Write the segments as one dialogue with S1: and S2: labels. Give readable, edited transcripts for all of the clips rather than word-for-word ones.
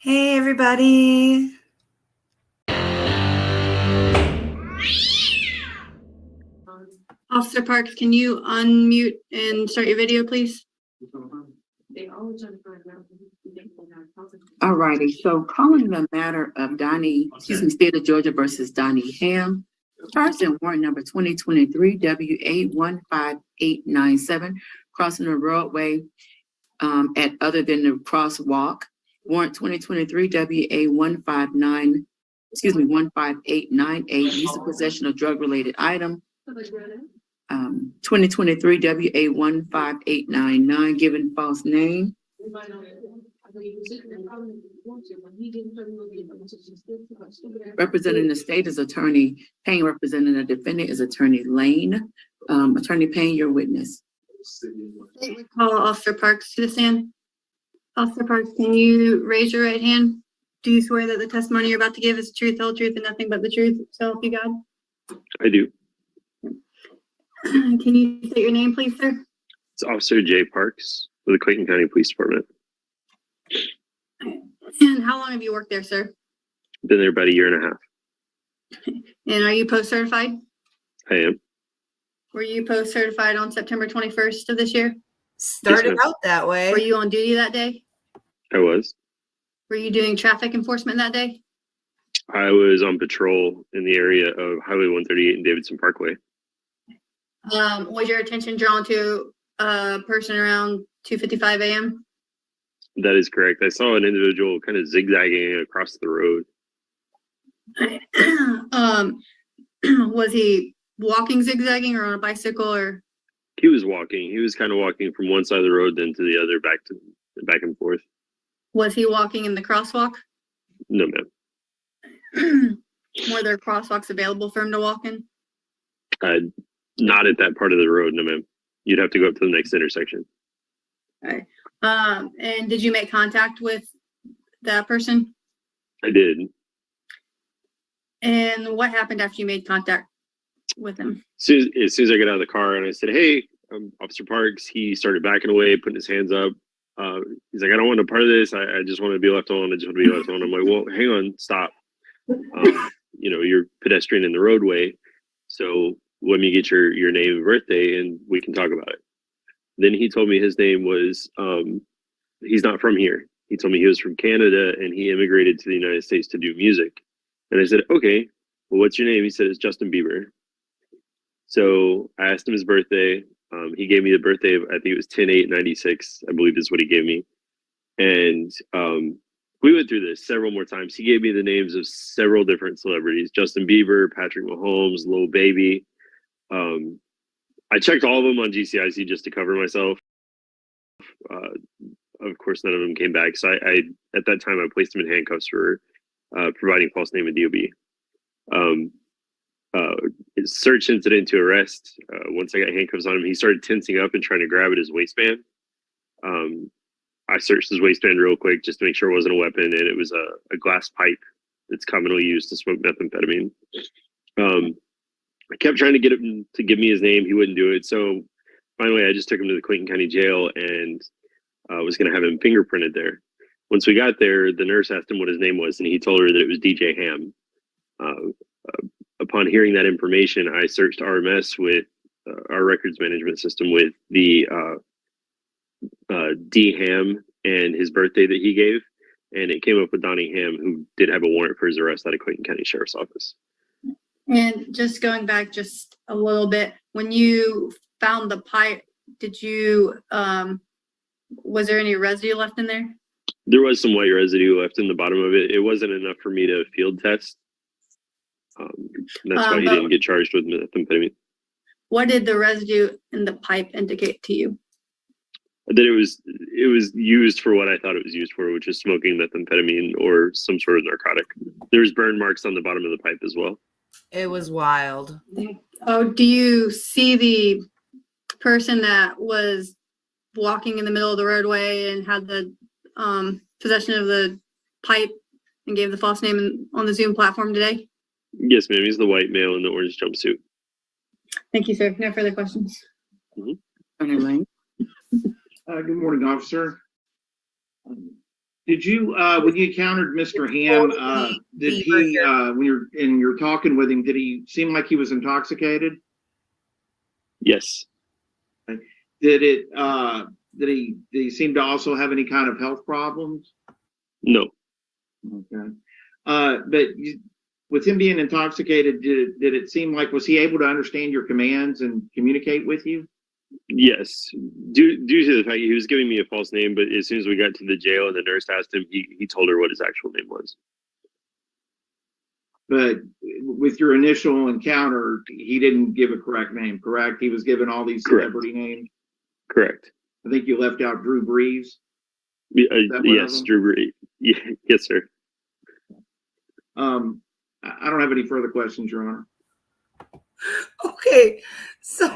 S1: Hey, everybody.
S2: Officer Parks, can you unmute and start your video, please?
S3: Alrighty, so calling the matter of State of Georgia versus Donnie Ham, charged in warrant number 2023 WA15897, crossing the roadway at other than the crosswalk. Warrant 2023 WA15898, use of possession of drug-related item. 2023 WA15899, given false name. Representing the state is Attorney Payne. Representing the defendant is Attorney Lane. Attorney Payne, your witness.
S2: We call Officer Parks to the stand. Officer Parks, can you raise your right hand? Do you swear that the testimony you're about to give is the truth, whole truth, and nothing but the truth? So help you God.
S4: I do.
S2: Can you state your name, please, sir?
S4: It's Officer Jay Parks with the Clayton County Police Department.
S2: And how long have you worked there, sir?
S4: Been there about a year and a half.
S2: And are you post-certified?
S4: I am.
S2: Were you post-certified on September 21st of this year?
S1: Started out that way.
S2: Were you on duty that day?
S4: I was.
S2: Were you doing traffic enforcement that day?
S4: I was on patrol in the area of Highway 138 and Davidson Parkway.
S2: Was your attention drawn to a person around 2:55 a.m.?
S4: That is correct. I saw an individual kind of zigzagging across the road. Was
S2: he walking zigzagging or on a bicycle or?
S4: He was walking. He was kind of walking from one side of the road then to the other, back and forth.
S2: Was he walking in the crosswalk?
S4: No, ma'am.
S2: Were there crosswalks available for him to walk in?
S4: Not at that part of the road, no, ma'am. You'd have to go up to the next intersection.
S2: All right. And did you make contact with that person?
S4: I did.
S2: And what happened after you made contact with him?
S4: As soon as I got out of the car and I said, "Hey, I'm Officer Parks," he started backing away, putting his hands up. He's like, "I don't want a part of this. I just want to be left alone. I just want to be left alone." I'm like, "Well, hang on, stop. You're pedestrian in the roadway. So let me get your name and birthday and we can talk about it." Then he told me his name was, he's not from here. He told me he was from Canada and he immigrated to the United States to do music. And I said, "Okay, well, what's your name?" He said, "It's Justin Bieber." So I asked him his birthday. He gave me the birthday of, I think it was 10/8/96, I believe is what he gave me. And we went through this several more times. He gave me the names of several different celebrities: Justin Bieber, Patrick Mahomes, Lil Baby. I checked all of them on GCIC just to cover myself. Of course, none of them came back. So I at that time, I placed him in handcuffs for providing false name and DOB. Search incident to arrest. Once I got handcuffs on him, he started tensing up and trying to grab at his waistband. I searched his waistband real quick just to make sure it wasn't a weapon, and it was a glass pipe that's commonly used to smoke methamphetamine. I kept trying to get him to give me his name. He wouldn't do it. So finally, I just took him to the Clayton County Jail and was going to have him fingerprinted there. Once we got there, the nurse asked him what his name was, and he told her that it was DJ Ham. Upon hearing that information, I searched RMS with our records management system with the D Ham and his birthday that he gave, and it came up with Donnie Ham, who did have a warrant for his arrest out of Clayton County Sheriff's Office.
S2: And just going back just a little bit, when you found the pipe, did you, was there any residue left in there?
S4: There was some white residue left in the bottom of it. It wasn't enough for me to field test. That's why he didn't get charged with methamphetamine.
S2: What did the residue in the pipe indicate to you?
S4: That it was used for what I thought it was used for, which is smoking methamphetamine or some sort of narcotic. There's burn marks on the bottom of the pipe as well.
S1: It was wild.
S2: Oh, do you see the person that was walking in the middle of the roadway and had the possession of the pipe and gave the false name on the Zoom platform today?
S4: Yes, ma'am. He's the white male in the orange jumpsuit.
S2: Thank you, sir. No further questions.
S4: Mm-hmm.
S3: Attorney Lane.
S5: Good morning, officer. Did you, when you encountered Mr. Ham, did he, when you're talking with him, did he seem like he was intoxicated?
S4: Yes.
S5: Did he seem to also have any kind of health problems?
S4: No.
S5: Okay. With him being intoxicated, did it seem like, was he able to understand your commands and communicate with you?
S4: Yes. Due to the fact he was giving me a false name, but as soon as we got to the jail and the nurse asked him, he told her what his actual name was.
S5: But with your initial encounter, he didn't give a correct name, correct? He was given all these celebrity names.
S4: Correct.
S5: I think you left out Drew Brees.
S4: Yes, Drew Brees. Yeah, yes, sir.
S5: I don't have any further questions, Your Honor.
S1: Okay, so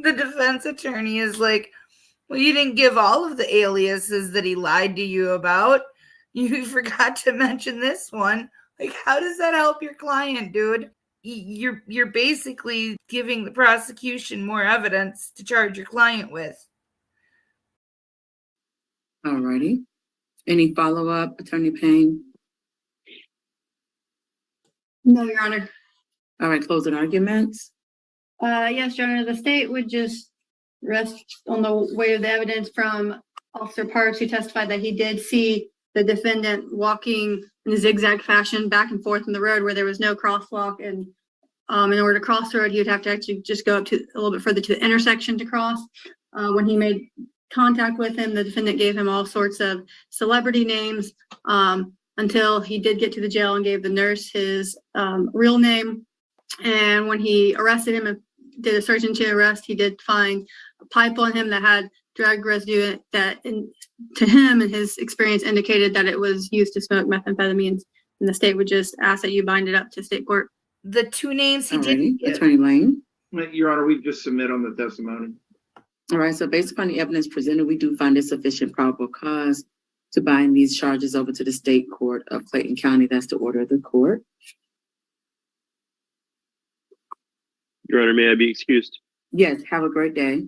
S1: the defense attorney is like, well, you didn't give all of the aliases that he lied to you about. You forgot to mention this one. Like, how does that help your client, dude? You're basically giving the prosecution more evidence to charge your client with.
S3: Alrighty. Any follow-up, Attorney Payne?
S2: No, Your Honor.
S3: All right, closing arguments.
S2: Yes, Your Honor, the state would just rest on the weight of the evidence from Officer Parks, who testified that he did see the defendant walking in a zigzag fashion back and forth on the road where there was no crosswalk. And in order to cross the road, he would have to actually just go up to a little bit further to the intersection to cross. When he made contact with him, the defendant gave him all sorts of celebrity names until he did get to the jail and gave the nurse his real name. And when he arrested him and did a search into arrest, he did find a pipe on him that had drug residue that, to him and his experience, indicated that it was used to smoke methamphetamines. And the state would just ask that you bind it up to state court.
S1: The two names he
S3: Alrighty,
S1: didn't give.
S3: Attorney Lane.
S5: Your Honor, we just submit on the testimony.
S3: All right, so based upon the evidence presented, we do find a sufficient probable cause to bind these charges over to the state court of Clayton County. That's the order of the court.
S4: Your Honor, may I be excused?
S3: Yes, have a great day.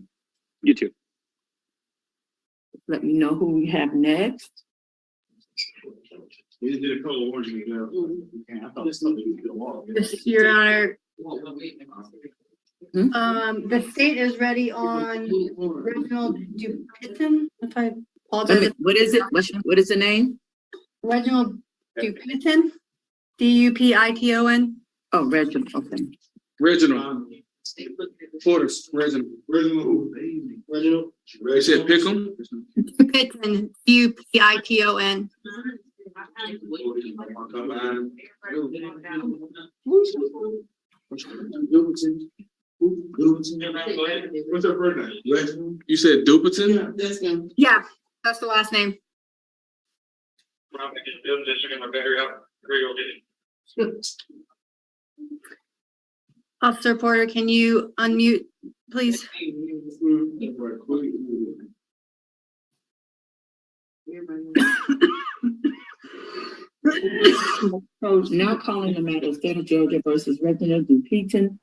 S4: You too.
S3: Let me know who we have next.
S2: Yes, Your Honor. The state is ready on Reginald Dupon. If I apologize.
S3: What is it? What is the name?
S2: Reginald Dupon. Dupiton.
S3: Oh, Reginald. Okay.
S6: Reginald. Porter's Reginald. Reginald. You said Pickham?
S2: Dupon. Dupiton.
S6: What's her first name? Reginald. You said Dupon?
S2: Yeah, that's the last name. Officer Porter, can you unmute, please?
S3: Now calling the matter of State of Georgia versus Reginald Dupon.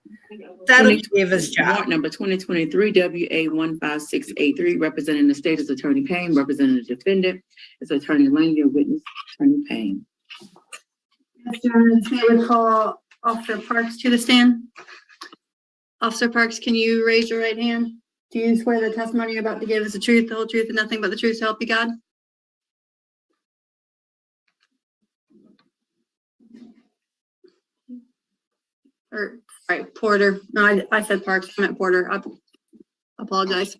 S1: That'll give us job.
S3: Warrant number 2023 WA15683, representing the state is Attorney Payne, representing the defendant is Attorney Lane, your witness, Attorney Payne.
S2: Yes, Your Honor, the state would call Officer Parks to the stand. Officer Parks, can you raise your right hand? Do you swear the testimony you're about to give is the truth, the whole truth, and nothing but the truth, so help you God? Or, right, Porter. No, I said Parks, I meant Porter. I apologize.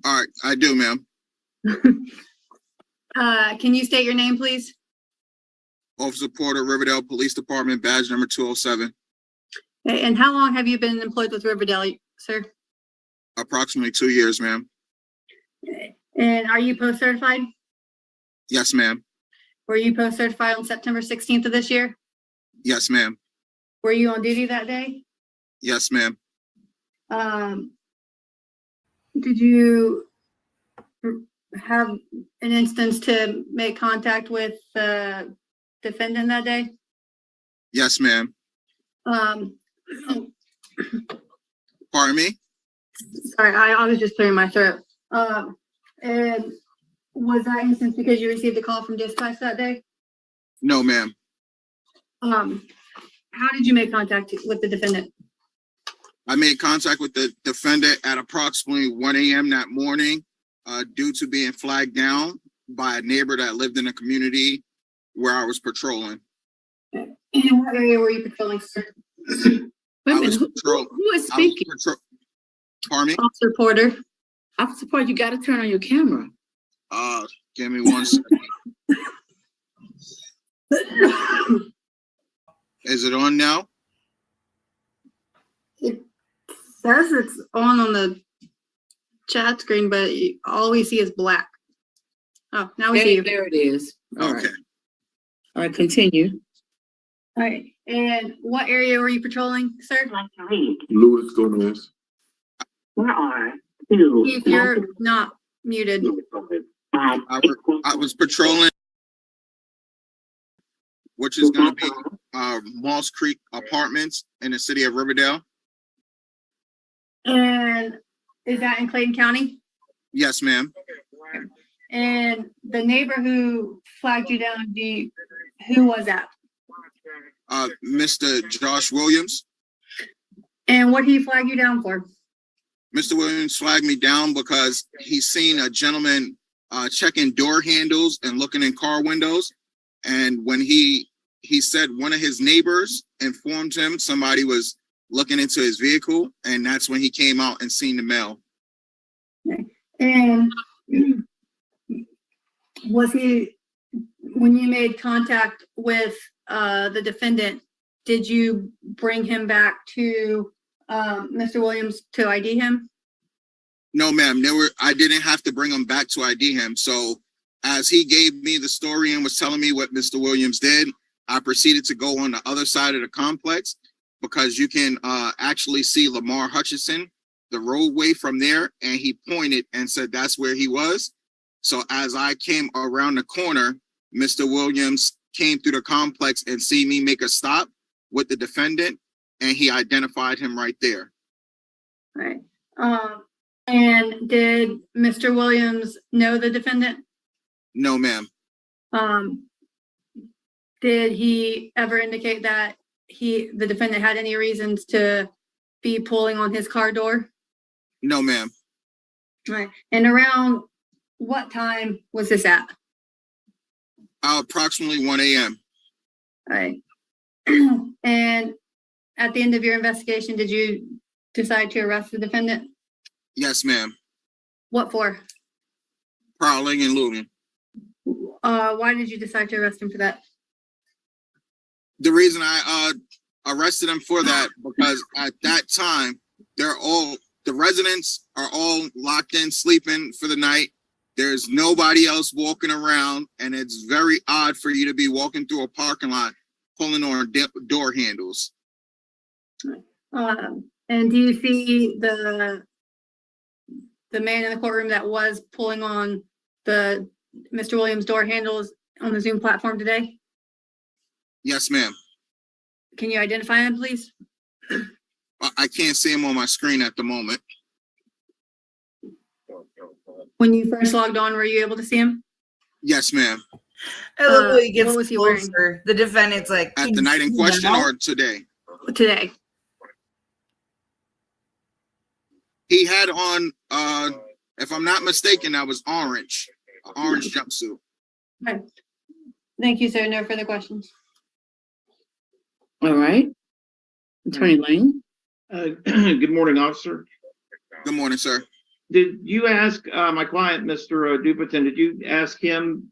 S6: All right, I do, ma'am.
S2: Can you state your name, please?
S6: Officer Porter, Riverdale Police Department, badge number 207.
S2: Okay, and how long have you been employed with Riverdale, sir?
S6: Approximately 2 years, ma'am.
S2: And are you post-certified?
S6: Yes, ma'am.
S2: Were you post-certified on September 16th of this year?
S6: Yes, ma'am.
S2: Were you on duty that day?
S6: Yes, ma'am.
S2: Did you have an instance to make contact with the defendant that day?
S6: Yes, ma'am.
S2: Sorry,
S6: Pardon me?
S2: I was just clearing my throat. And was that instance because you received a call from dispatch that day?
S6: No, ma'am.
S2: How did you make contact with the defendant?
S6: I made contact with the defendant at approximately 1 a.m. that morning, due to being flagged down by a neighbor that lived in the community where I was patrolling.
S2: And in what area were you patrolling, sir?
S3: Wait a
S6: I
S3: minute,
S6: was
S3: who
S6: patrol-
S3: is
S6: I was
S3: speaking?
S6: Pardon me?
S2: Officer Porter.
S3: Officer Porter, you gotta turn on your camera.
S6: Give me 1 second. Is it on now?
S2: It says it's on the chat screen, but all we see is black. Oh, now we see you.
S3: There it is. All right.
S6: Okay.
S3: All right, continue.
S2: All right. And what area were you patrolling, sir?
S6: Louis Gomez.
S2: If you're not muted.
S6: I was patrolling, which is going to be Moss Creek Apartments in the city of Riverdale.
S2: And is that in Clayton County?
S6: Yes, ma'am.
S2: And the neighbor who flagged you down, who was that?
S6: Mr. Josh Williams.
S2: And what did he flag you down for?
S6: Mr. Williams flagged me down because he's seen a gentleman checking door handles and looking in car windows. And when he said one of his neighbors informed him somebody was looking into his vehicle, and that's when he came out and seen the mail.
S2: And was he, when you made contact with the defendant, did you bring him back to Mr. Williams to ID him?
S6: No, ma'am. I didn't have to bring him back to ID him. So as he gave me the story and was telling me what Mr. Williams did, I proceeded to go on the other side of the complex, because you can actually see Lamar Hutchison, the roadway from there, and he pointed and said that's where he was. So as I came around the corner, Mr. Williams came through the complex and see me make a stop with the defendant, and he identified him right there.
S2: Right. And did Mr. Williams know the defendant?
S6: No, ma'am.
S2: Did he ever indicate that the defendant had any reasons to be pulling on his car door?
S6: No, ma'am.
S2: Right. And around what time was this at?
S6: Approximately 1 a.m.
S2: Right. And at the end of your investigation, did you decide to arrest the defendant?
S6: Yes, ma'am.
S2: What for?
S6: Prowling and looting.
S2: Why did you decide to arrest him for that?
S6: The reason I arrested him for that, because at that time, the residents are all locked in, sleeping for the night. There's nobody else walking around, and it's very odd for you to be walking through a parking lot pulling on door handles.
S2: And do you see the man in the courtroom that was pulling on the Mr. Williams door handles on the Zoom platform today?
S6: Yes, ma'am.
S2: Can you identify him, please?
S6: I can't see him on my screen at the moment.
S2: When you first logged on, were you able to see him?
S6: Yes, ma'am.
S1: I love how he gets
S2: what was he wearing?
S1: closer. The defendant's like,
S6: At
S1: "Can
S6: the night
S1: you
S6: in
S1: see
S6: question
S1: now?"
S6: or today?
S2: Today.
S6: He had on, if I'm not mistaken, that was orange jumpsuit.
S2: Okay. Thank you, sir. No further questions.
S3: All right. Attorney Lane.
S5: Good morning, officer.
S6: Good morning, sir.
S5: Did you ask my client, Mr. Dupon, did you ask him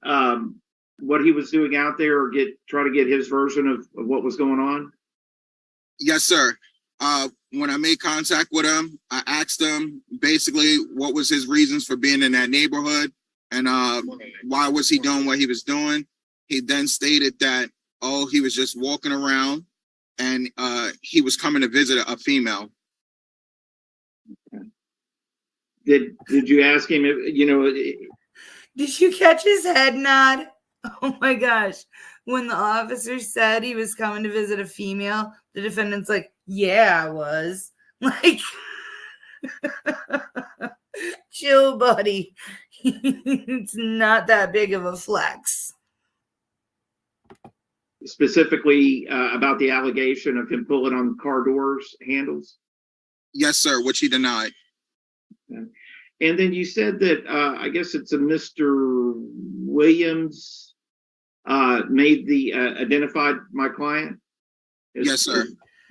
S5: what he was doing out there, or try to get his version of what was going on?
S6: Yes, sir. When I made contact with him, I asked him basically what was his reasons for being in that neighborhood, and why was he doing what he was doing. He then stated that, he was just walking around, and he was coming to visit a female.
S5: Did you ask him,
S1: Did you catch his head nod? Oh my gosh. When the officer said he was coming to visit a female, the defendant's like, yeah, I was. Like, chill, buddy. It's not that big of a flex.
S5: Specifically about the allegation of him pulling on car doors handles?
S6: Yes, sir, which he denied.
S5: And then you said that I guess it's a Mr. Williams made the identified my client.
S6: Yes, sir.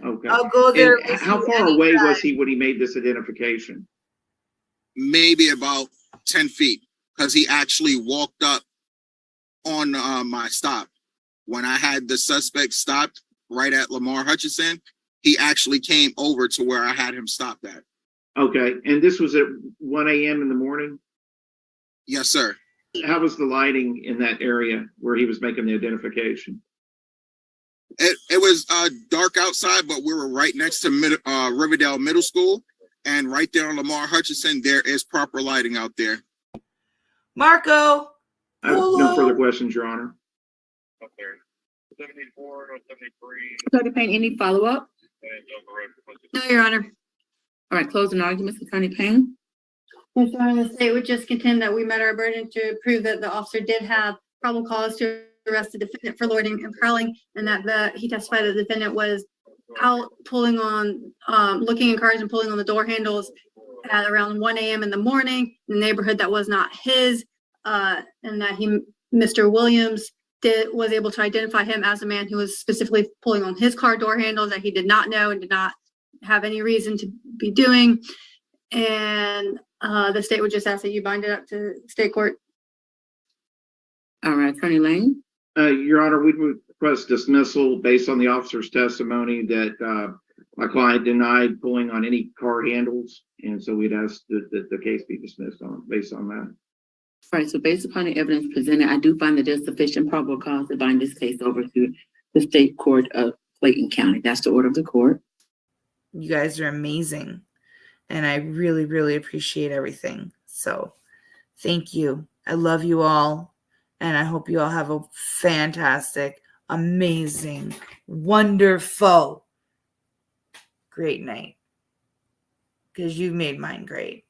S5: Okay.
S1: I'll go there.
S5: And
S1: with
S5: how
S1: you
S5: far away
S1: anytime.
S5: was he when he made this identification?
S6: Maybe about 10 feet, because he actually walked up on my stop. When I had the suspect stopped right at Lamar Hutchinson, he actually came over to where I had him stopped at.
S5: Okay. And this was at 1 a.m. in the morning?
S6: Yes, sir.
S5: How was the lighting in that area where he was making the identification?
S6: It was dark outside, but we were right next to Riverdale Middle School. And right there on Lamar Hutchinson, there is proper lighting out there.
S1: Marco.
S5: I have no further questions, Your Honor.
S4: Okay. 74, 73.
S3: Attorney Payne, any follow-up?
S2: No, Your Honor.
S3: All right, closing arguments, Attorney Payne.
S2: Yes, Your Honor, the state would just contend that we met our burden to prove that the officer did have probable cause to arrest the defendant for loitering and prowling, and that he testified that the defendant was out pulling on, looking in cars and pulling on the door handles at around 1 a.m. in the morning in the neighborhood that was not his, and that Mr. Williams was able to identify him as a man who was specifically pulling on his car door handles that he did not know and did not have any reason to be doing. And the state would just ask that you bind it up to state court.
S3: All right, Attorney Lane.
S5: Your Honor, we would request dismissal based on the officer's testimony that my client denied pulling on any car handles. And so we'd ask that the case be dismissed based on that.
S3: All right, so based upon the evidence presented, I do find that there's sufficient probable cause to bind this case over to the state court of Clayton County. That's the order of the court.
S1: You guys are amazing. And I really, really appreciate everything. So thank you. I love you all. And I hope you all have a fantastic, amazing, wonderful, great night. Because you've made mine great.